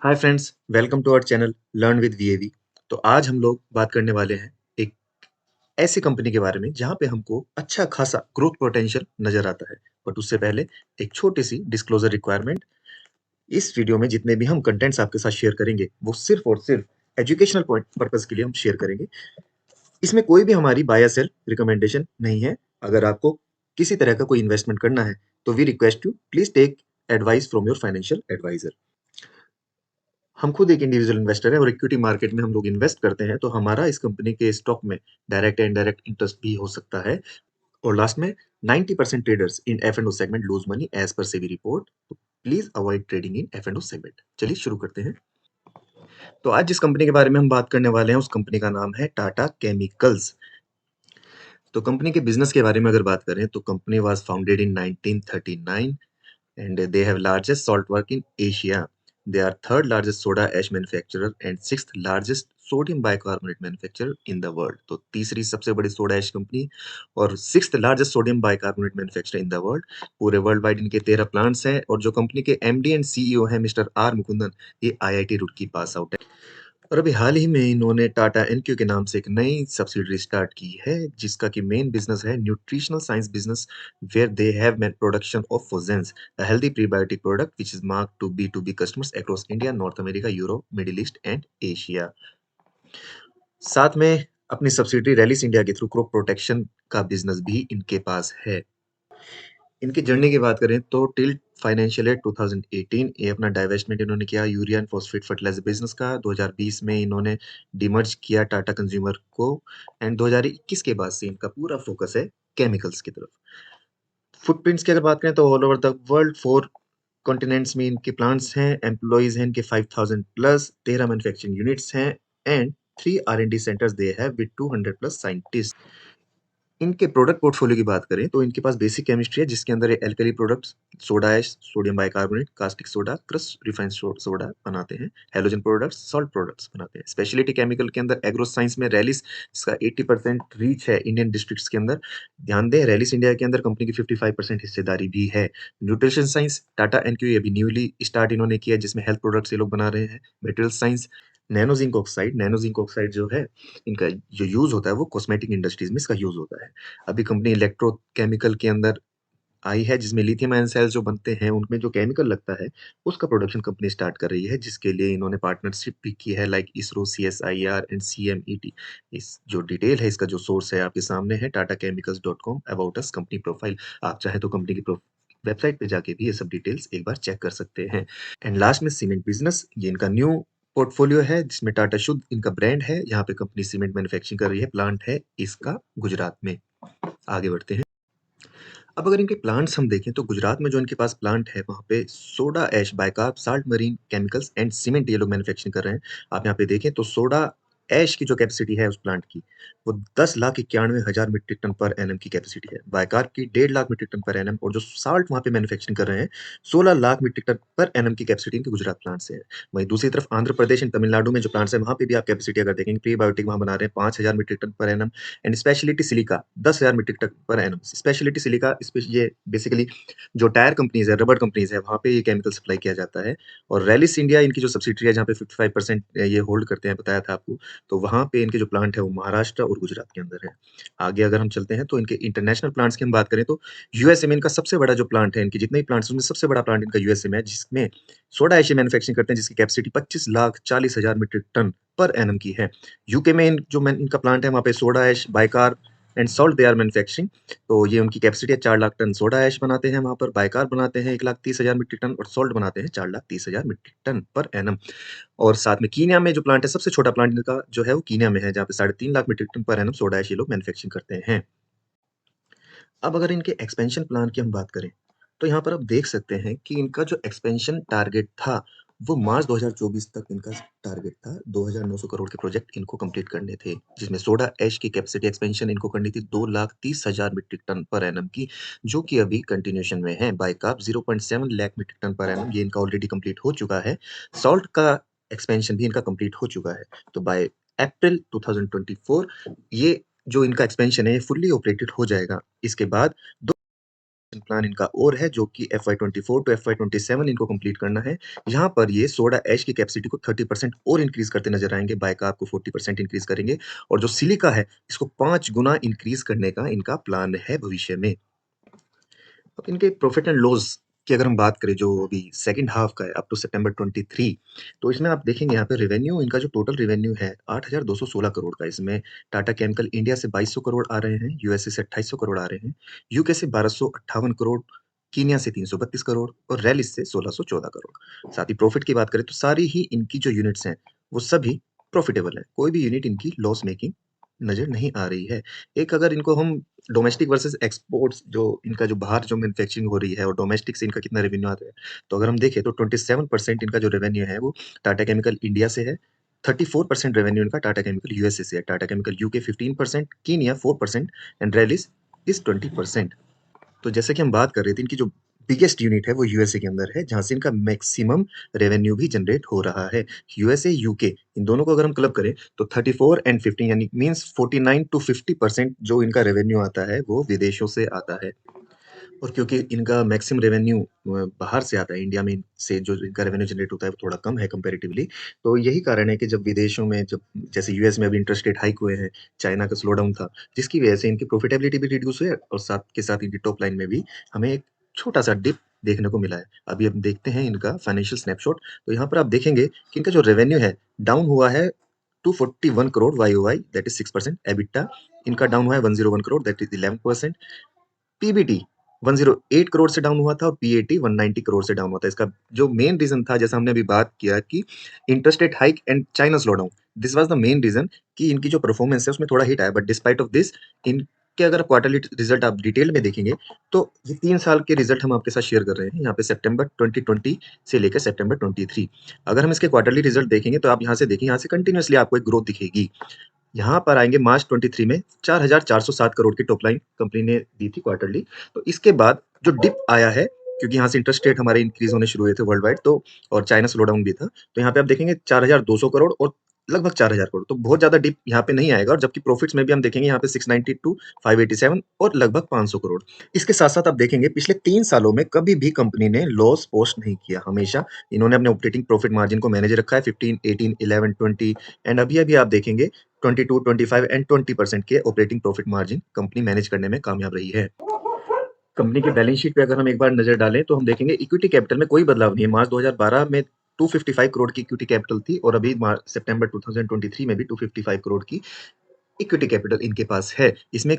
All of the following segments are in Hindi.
Hi friends, welcome to our channel learn with VAV. तो आज हम लोग बात करने वाले हैं एक ऐसी कंपनी के बारे में जहां पे हमको अच्छा खासा ग्रोथ पोटेंशियल नजर आता है। बट उससे पहले एक छोटी सी डिस्क्लोजर रिक्वायरमेंट। इस वीडियो में जितने भी हम कंटेंट्स आपके साथ शेयर करेंगे वो सिर्फ और सिर्फ एजुकेशनल पॉइंट पर्पज के लिए हम शेयर करेंगे। इसमें कोई भी हमारी बाय या सेल रिकमेंडेशन नहीं है। अगर आपको किसी तरह का कोई इन्वेस्टमेंट करना है तो we request you please take advice from your financial advisor. हम खुद एक इंडिविजुअल इन्वेस्टर है और इक्विटी मार्केट में हम लोग इन्वेस्ट करते हैं, तो हमारा इस कंपनी के स्टॉक में डायरेक्ट एंड इनडायरेक्ट इंटरेस्ट भी हो सकता है। और लास्ट में 90% traders in F and O segment lose money as पर सेबी रिपोर्ट। तो please avoid trading in F and O segment. चलिए शुरू करते हैं। तो आज जिस कंपनी के बारे में हम बात करने वाले हैं उस कंपनी का नाम है टाटा केमिकल्स। तो कंपनी के बिजनेस के बारे में अगर बात करें तो company was founded in 1939 and they have largest salt work in Asia. They are third largest soda ash manufacturer and sixth largest sodium bicarbonate manufacturer in the world. तो तीसरी सबसे बड़ी सोडा एश कंपनी और sixth largest sodium bicarbonate manufacturer in the world. पूरे वर्ल्ड वाइड इनके 13 प्लांट्स हैं और जो कंपनी के एमडी एंड सीईओ हैं मिस्टर आर मुकुंदन, ये आईआईटी रुड़की पास आउट है। और अभी हाल ही में इन्होंने टाटा एनक्यू के नाम से एक नई सब्सिडरी स्टार्ट की है जिसका कि मेन बिजनेस है nutritional science business, where they have made production of Fossence, a healthy prebiotic product which is marked to be customers across India, North America, Europe, Middle East and Asia. साथ में अपनी सब्सिडरी रैलिस इंडिया के थ्रू क्रॉप प्रोटेक्शन का बिजनेस भी इनके पास है। इनकी जर्नी की बात करें तो टिल फाइनेंशियल ईयर 2018 ये अपना डाइवेस्टमेंट इन्होंने किया urea and phosphate fertilizer business का। 2020 में इन्होंने डिमर्ज किया टाटा कंज्यूमर को एंड 2021 के बाद से इनका पूरा फोकस है केमिकल्स की तरफ। फुटप्रिंट्स की अगर बात करें तो all over the world 4 continents में इनके प्लांट्स हैं, एम्प्लॉइज हैं इनके 5000 प्लस, 13 मैन्युफैक्चरिंग यूनिट्स हैं and 3 R&D centres they have with 200 plus scientist. इनके प्रोडक्ट पोर्टफोलियो की बात करें तो इनके पास बेसिक केमिस्ट्री है जिसके अंदर ये alkali products, soda ash, sodium bicarbonate, caustic soda, crush refined soda बनाते हैं, हैलोजन प्रोडक्ट्स, सॉल्ट प्रोडक्ट्स बनाते हैं। स्पेशलिटी केमिकल के अंदर एग्रो साइंस में रैलिस, जिसका 80% रीच है इंडियन डिस्ट्रिक्ट्स के अंदर। ध्यान दें रैलिस इंडिया के अंदर कंपनी की 55% हिस्सेदारी भी है। न्यूट्रिशन साइंस टाटा एनक्यू अभी न्यूली स्टार्ट इन्होंने किया जिसमें हेल्थ प्रोडक्ट्स ये लोग बना रहे हैं। Material science nano zinc oxide जो है इनका जो यूज होता है वो कॉस्मेटिक इंडस्ट्रीज में इसका यूज होता है। अभी कंपनी इलेक्ट्रोकेमिकल के अंदर आई है जिसमें लिथियम आयन सेल्स जो बनते हैं उनमें जो केमिकल लगता है उसका प्रोडक्शन कंपनी स्टार्ट कर रही है जिसके लिए इन्होंने पार्टनरशिप भी की है लाइक इसरो, सीएसआईआर एंड सीएमईटी। इस जो डिटेल है इसका जो सोर्स है आपके सामने है tataChemicals.com about us company profile. आप चाहे तो कंपनी की वेबसाइट पे जाके भी ये सब डिटेल्स एक बार चेक कर सकते हैं। एंड लास्ट में सीमेंट बिजनेस, ये इनका न्यू पोर्टफोलियो है जिसमें टाटा शुद्ध इनका ब्रांड है। यहाँ पे कंपनी सीमेंट मैन्युफैक्चरिंग कर रही है, प्लांट है इसका गुजरात में। आगे बढ़ते हैं। अब अगर इनके प्लांट्स हम देखें तो गुजरात में जो इनके पास प्लांट है वहाँ पे soda ash, bicarb, salt marine chemicals and cement ये लोग मैन्युफैक्चरिंग कर रहे हैं। आप यहाँ पे देखें तो सोडा ऐश की जो कैपेसिटी है उस प्लांट की वो 10,91,000 मीट्रिक टन पर एनएम की कैपेसिटी है। बाइकार्ब की 1.5 lakh metric ton per NM और जो साल्ट वहाँ पे मैन्युफैक्चरिंग कर रहे हैं 16 lakh metric ton per NM की कैपेसिटी इनके गुजरात प्लांट से है। वहीं दूसरी तरफ आंध्र प्रदेश एंड तमिलनाडु में जो प्लांट्स है वहाँ पे भी आप कैपेसिटी अगर देखेंगे प्रीबायोटिक वहाँ बना रहे हैं 5,000 metric ton per annum and speciality silica 10,000 metric ton per annum. Speciality silica ये बेसिकली जो टायर कंपनीज है, रबर कंपनीज है, वहाँ पे ये केमिकल सप्लाई किया जाता है। और रैलिस इंडिया इनकी जो सब्सिडरी है जहाँ पे 55% ये होल्ड करते हैं, बताया था आपको। तो वहाँ पे इनके जो प्लांट है वो महाराष्ट्र और गुजरात के अंदर है। आगे अगर हम चलते हैं तो इनके इंटरनेशनल प्लांट्स की हम बात करें तो यूएसए में इनका सबसे बड़ा जो प्लांट है, इनके जितने भी प्लांट्स उसमें सबसे बड़ा प्लांट इनका यूएसए में है जिसमें सोडा एशे मैन्युफैक्चरिंग करते हैं जिसकी capacity 25,40,000 metric ton per annum की है। यूके में इनका प्लांट है वहाँ पे soda ash, bicarb and salt they are manufacturing. तो ये उनकी कैपेसिटी है 4 लाख टन सोडा ऐश बनाते हैं वहाँ पर, बाइकार बनाते हैं 1,30,000 मीट्रिक टन और सॉल्ट बनाते हैं 4,30,000 मीट्रिक टन पर एनम। और साथ में कीनिया में जो प्लांट है सबसे छोटा प्लांट इनका जो है वो कीनिया में है जहाँ पे 3.5 lakh metric ton per annum soda ash ये लोग मैन्युफैक्चरिंग करते हैं। अब अगर इनके एक्सपेंशन प्लान की हम बात करें, तो यहाँ पर आप देख सकते हैं कि इनका जो एक्सपेंशन टारगेट था, वो मार्च 2024 तक इनका टारगेट था। 2,900 करोड़ के प्रोजेक्ट इनको कंप्लीट करने थे, जिसमें सोडा ऐश की कैपेसिटी एक्सपेंशन इनको करनी थी 2,30,000 मीट्रिक टन पर एनम की, जो कि अभी कंटिन्यूएशन में है। Bicarb 0.7 lakh metric ton per annum ये इनका ऑलरेडी कंप्लीट हो चुका है। सॉल्ट का एक्सपेंशन भी इनका कंप्लीट हो चुका है। तो बाय अप्रैल 2024 ये जो इनका एक्सपेंशन है ये फुल्ली ऑपरेटेड हो जाएगा। इसके बाद ऑपरेटिंग प्लान इनका और है जो कि FY24 टू FY27 इनको कंप्लीट करना है। यहाँ पर ये सोडा ऐश की कैपेसिटी को 30% और इंक्रीज करते नजर आएंगे, बाइकार्ब को 40% इंक्रीज करेंगे और जो सिलिका है इसको 5 गुना इंक्रीज करने का इनका प्लान है भविष्य में। अब इनके प्रॉफिट एंड लॉस की अगर हम बात करें जो अभी सेकंड हाफ का है अप टू सितंबर 23, तो इसमें आप देखेंगे यहाँ पे रेवेन्यू इनका जो टोटल रेवेन्यू है 8,216 करोड़ का। इसमें टाटा केमिकल इंडिया से 2,200 करोड़ आ रहे हैं, यूएसए से 2,800 करोड़ आ रहे हैं, यूके से 1,258 करोड़, कीनिया से 332 करोड़ और रैलिस से 1,614 करोड़। साथ ही प्रॉफिट की बात करें तो सारी ही इनकी जो यूनिट्स हैं वो सभी प्रॉफिटेबल है, कोई भी यूनिट इनकी लॉस मेकिंग नजर नहीं आ रही है। एक अगर इनको हम डोमेस्टिक वर्सेस एक्सपोर्ट्स जो इनका जो बाहर जो मैन्युफैक्चरिंग हो रही है और डोमेस्टिक से इनका कितना रेवेन्यू आता है, तो अगर हम देखें तो 27% इनका जो रेवेन्यू है वो टाटा केमिकल इंडिया से है, 34% रेवेन्यू इनका टाटा केमिकल यूएसए से है, Tata chemical UK 15%, Kenya 4% and Rallis is 20%। तो जैसे कि हम बात कर रहे थे इनकी जो बिगेस्ट यूनिट है वो यूएसए के अंदर है जहां से इनका मैक्सिमम रेवेन्यू भी जनरेट हो रहा है। यूएसए यूके इन दोनों को अगर हम क्लब करें तो 34 एंड 15 यानी मींस 49 टू 50% जो इनका रेवेन्यू आता है वो विदेशों से आता है। और क्योंकि इनका मैक्सिमम रेवेन्यू बाहर से आता है, इंडिया में से जो इनका रेवेन्यू जनरेट होता है वो थोड़ा कम है कंपैरेटिवली। तो यही कारण है कि जब विदेशों में जब जैसे यूएस में अभी इंटरेस्ट रेट हाइक हुए हैं, चाइना का स्लो डाउन था, जिसकी वजह से इनकी प्रॉफिटेबिलिटी भी रिड्यूस हुई है और साथ के साथ इनकी टॉप लाइन में भी हमें एक छोटा-सा डिप देखने को मिला है। अभी हम देखते हैं इनका फाइनेंशियल स्नैपशॉट, तो यहाँ पर आप देखेंगे कि इनका जो रेवेन्यू है डाउन हुआ है 241 crore YOY that is 6%, EBITDA इनका डाउन हुआ है 101 crore that is 11%, PBT 108 crore से डाउन हुआ था और पीएटी 190 करोड़ से डाउन हुआ था। इसका जो मेन रीजन था जैसा हमने अभी बात किया कि interest rate hike and China slow down, this was the main reason कि इनकी जो परफॉर्मेंस है उसमें थोड़ा हिट आया। बट डिस्पाइट ऑफ दिस इनके अगर क्वार्टरली रिजल्ट आप डिटेल में देखेंगे तो ये 3 साल के रिजल्ट हम आपके साथ शेयर कर रहे हैं यहाँ पे सितंबर 2020 से लेकर सितंबर 23। अगर हम इसके क्वार्टरली रिजल्ट देखेंगे तो आप यहाँ से देखिए, यहाँ से कंटिन्यूसली आपको एक ग्रोथ दिखेगी। यहाँ पर आएँगे मार्च 23 में 4,407 करोड़ की टॉप लाइन कंपनी ने दी थी क्वार्टरली। तो इसके बाद जो डिप आया है क्योंकि यहाँ से इंटरेस्ट रेट हमारे इंक्रीज़ होने शुरू हुए थे वर्ल्ड वाइड, तो और चाइना स्लो डाउन भी था। तो यहाँ पे आप देखेंगे 4,200 करोड़ और लगभग 4,000 करोड़, तो बहुत ज़्यादा डिप यहाँ पे नहीं आएगा। और जबकि प्रॉफिट्स में भी हम देखेंगे यहाँ पे 692, 587 और लगभग 500 करोड़। इसके साथ-साथ आप देखेंगे पिछले 3 सालों में कभी भी कंपनी ने लॉस पोस्ट नहीं किया। हमेशा इन्होंने अपने ऑपरेटिंग प्रॉफिट मार्जिन को मैनेज रखा है 15, 18, 11, 20 एंड अभी-अभी आप देखेंगे 22, 25 एंड 20% के operating profit margin company manage करने में कामयाब रही है। कंपनी के बैलेंस शीट पे अगर हम एक बार नजर डालें तो हम देखेंगे इक्विटी कैपिटल में कोई बदलाव नहीं है। मार्च 2012 में 255 करोड़ की इक्विटी कैपिटल थी और अभी सितंबर 2023 में भी 255 करोड़ की इक्विटी कैपिटल इनके पास है। इसमें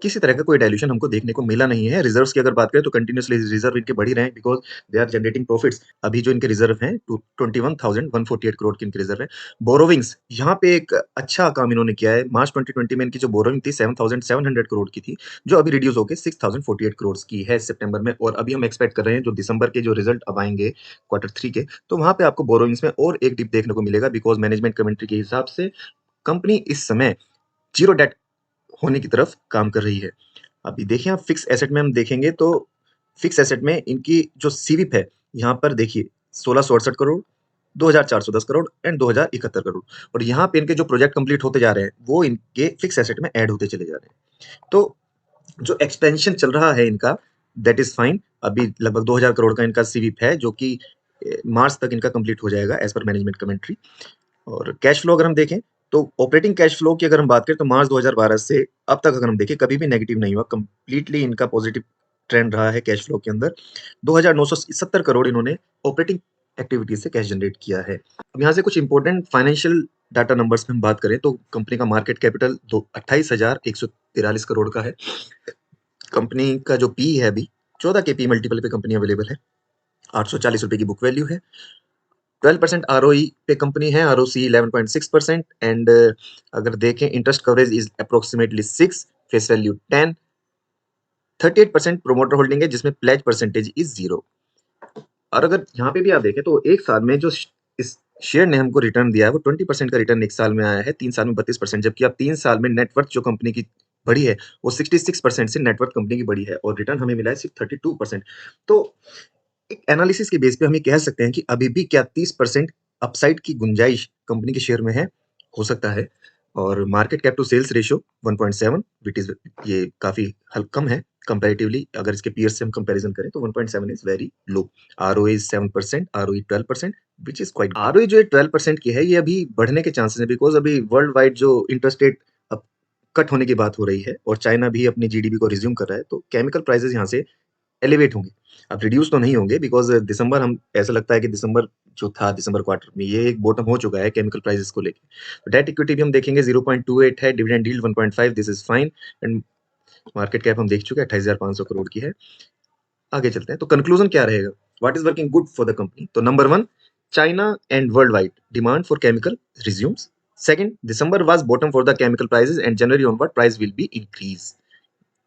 किसी तरह का कोई डायल्यूशन हमको देखने को मिला नहीं है। रिजर्व्स की अगर बात करें तो कंटिन्यूअसली रिजर्व इनके बढ़ ही रहे हैं because they are generating profits. अभी जो इनके रिजर्व हैं 21,148 करोड़ के इनके रिजर्व हैं। बोरोविंग्स यहाँ पे एक अच्छा काम इन्होंने किया है। मार्च 2020 में इनकी जो बोरोविंग थी 7,700 करोड़ की थी, जो अभी रिड्यूस होके 6,048 करोड़ की है सितंबर में। और अभी हम एक्सपेक्ट कर रहे हैं जो दिसंबर के जो रिजल्ट अब आएंगे क्वार्टर 3 के, तो वहाँ पे आपको बोरोविंग्स में और एक डिप देखने को मिलेगा बिकॉज़ मैनेजमेंट कमेंट्री के हिसाब से कंपनी इस समय जीरो डेट होने की तरफ काम कर रही है। अभी देखिए आप फिक्स एसेट में हम देखेंगे तो फिक्स एसेट में इनकी जो सीवीप है यहाँ पर देखिए 1668 करोड़, 2410 करोड़ एंड 2071 करोड़। और यहाँ पे इनके जो प्रोजेक्ट कंप्लीट होते जा रहे हैं वो इनके फिक्स एसेट में ऐड होते चले जा रहे हैं। तो जो एक्सपेंशन चल रहा है इनका दैट इज फाइन। अभी लगभग 2000 करोड़ का इनका सीवीप है जो कि मार्च तक इनका कंप्लीट हो जाएगा एज पर मैनेजमेंट कमेंट्री। और कैश फ्लो अगर हम देखें तो ऑपरेटिंग कैश फ्लो की अगर हम बात करें तो मार्च 2012 से अब तक अगर हम देखें कभी भी नेगेटिव नहीं हुआ, कंप्लीटली इनका पॉजिटिव ट्रेंड रहा है कैश फ्लो के अंदर। 2,970 करोड़ इन्होंने ऑपरेटिंग एक्टिविटीज से कैश जनरेट किया है। अब यहाँ से कुछ इंपॉर्टेंट फाइनेंशियल डाटा नंबर्स में हम बात करें तो कंपनी का मार्केट कैपिटल 28,143 करोड़ का है। कंपनी का जो पी है अभी 14 के पी मल्टीपल पे कंपनी अवेलेबल है। 840 रुपए की बुक वैल्यू है। 12% आरओई पे कंपनी है, आरओसी 11.6% एंड अगर देखें interest coverage is approximately 6, face value 10, 38% promoter holding है जिसमें प्लेज परसेंटेज इज 0। और अगर यहाँ पे भी आप देखें तो एक साल में जो इस शेयर ने हमको रिटर्न दिया है वो 20% का रिटर्न एक साल में आया है, 3 साल में 32%, जबकि अब 3 साल में नेटवर्थ जो कंपनी की बढ़ी है वो 66% से नेटवर्थ कंपनी की बढ़ी है और रिटर्न हमें मिला है सिर्फ 32%। तो एक एनालिसिस के बेस पे हम ये कह सकते हैं कि अभी भी क्या 30% अपसाइड की गुंजाइश कंपनी के शेयर में है, हो सकता है। और market cap to sales ratio 1.7 which is ये काफी कम है कंपैरेटिवली अगर इसके पीयर्स से हम कंपैरिजन करें तो 1.7 is very low. ROA is 7%, ROE 12%, which is quite. ROE जो 12% की है ये अभी बढ़ने के चांसेस है, बिकॉज अभी वर्ल्ड वाइड जो इंटरेस्ट रेट अब कट होने की बात हो रही है और चाइना भी अपनी जीडीपी को रिज्यूम कर रहा है, तो केमिकल प्राइसेस यहाँ से एलिवेट होंगे। अब रिड्यूस तो नहीं होंगे, बिकॉज दिसंबर हम ऐसा लगता है कि दिसंबर जो था दिसंबर क्वार्टर में ये एक बॉटम हो चुका है केमिकल प्राइसेस को लेके। तो डेट इक्विटी भी हम देखेंगे 0.28 है, dividend yield 1.5, this is fine, and market cap हम देख चुके हैं 28,500 करोड़ की है। आगे चलते हैं, तो कंक्लूजन क्या रहेगा, what is working good for the company. तो number one, China and world wide demand for chemical resumes. Second, December was bottom for the chemical prices and January onward price will be increase.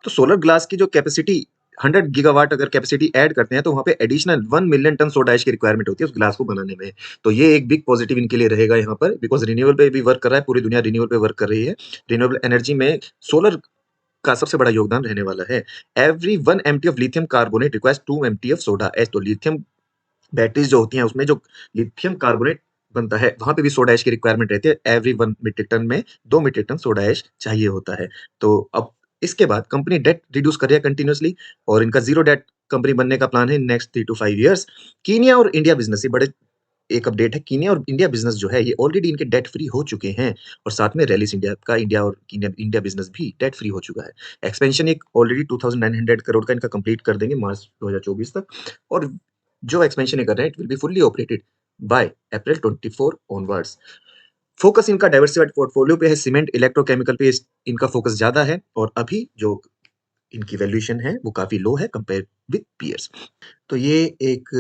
तो सोलर ग्लास की जो कैपेसिटी 100 गीगावाट अगर कैपेसिटी ऐड करते हैं तो वहां पे additional 1 million ton soda ash की रिक्वायरमेंट होती है उस ग्लास को बनाने में। तो ये एक बिग पॉजिटिव इनके लिए रहेगा यहाँ पर, बिकॉज रिन्यूएबल पे भी वर्क कर रहा है, पूरी दुनिया रिन्यूएबल पे वर्क कर रही है। रिन्यूएबल एनर्जी में सोलर का सबसे बड़ा योगदान रहने वाला है। Every 1 MT of lithium carbonate requires 2 MT of soda ash. तो लिथियम बैटरीज जो होती हैं उसमें जो लिथियम कार्बोनेट बनता है वहां पे भी सोडा ऐश की रिक्वायरमेंट रहती है। एवरी 1 मीट्रिक टन में 2 मीट्रिक टन सोडा ऐश चाहिए होता है। तो अब इसके बाद कंपनी डेट रिड्यूस कर रही है कंटिन्यूसली और इनका जीरो डेट कंपनी बनने का प्लान है नेक्स्ट 3 to 5 years। कीनिया और इंडिया बिजनेस, ये बड़े एक अपडेट है, कीनिया और इंडिया बिजनेस जो है ये ऑलरेडी इनके डेट फ्री हो चुके हैं और साथ में रैलिस इंडिया का इंडिया और कीनिया इंडिया बिजनेस भी डेट फ्री हो चुका है। एक्सपेंशन एक ऑलरेडी 2900 करोड़ का इनका कंप्लीट कर देंगे मार्च 2024 तक, और जो एक्सपेंशन ये कर रहे हैं it will be fully operated by April 24 onwards. Focus इनका डाइवर्सिफाइड पोर्टफोलियो पे है, सीमेंट इलेक्ट्रोकेमिकल पे इनका फोकस ज्यादा है और अभी जो इनकी वैल्यूएशन है वो काफी लो है कंपेयर विद पीयर्स। तो ये एक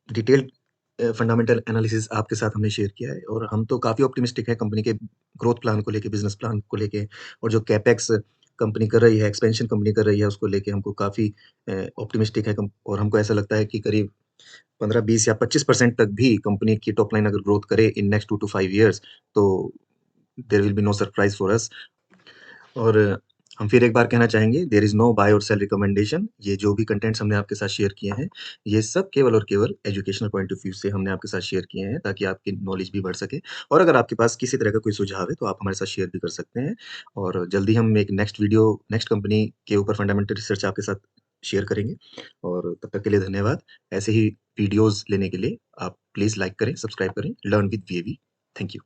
डिटेल्ड फंडामेंटल एनालिसिस आपके साथ हमने शेयर किया है और हम तो काफ़ी ऑप्टिमिस्टिक है कंपनी के ग्रोथ प्लान को लेके, बिजनेस प्लान को लेके, और जो कैपेक्स कंपनी कर रही है, एक्सपेंशन कंपनी कर रही है उसको लेके हमको काफ़ी ऑप्टिमिस्टिक है और हमको ऐसा लगता है कि करीब 15, 20 या 25% तक भी कंपनी की टॉप लाइन अगर ग्रोथ करे इन नेक्स्ट 2 to 5 years, तो there will be no surprise for us. और हम फिर एक बार कहना चाहेंगे, there is no buy or sell recommendation. ये जो भी कंटेंट्स हमने आपके साथ शेयर किए हैं ये सब केवल और केवल एजुकेशनल पॉइंट ऑफ व्यू से हमने आपके साथ शेयर किए हैं ताकि आपकी नॉलेज भी बढ़ सके। और अगर आपके पास किसी तरह का कोई सुझाव है तो आप हमारे साथ शेयर भी कर सकते हैं। और जल्दी हम एक नेक्स्ट वीडियो नेक्स्ट कंपनी के ऊपर फंडामेंटल रिसर्च आपके साथ शेयर करेंगे। और तब तक के लिए धन्यवाद। ऐसे ही वीडियोस लेने के लिए आप प्लीज लाइक करें, सब्सक्राइब करें, learn with VAV. Thank you.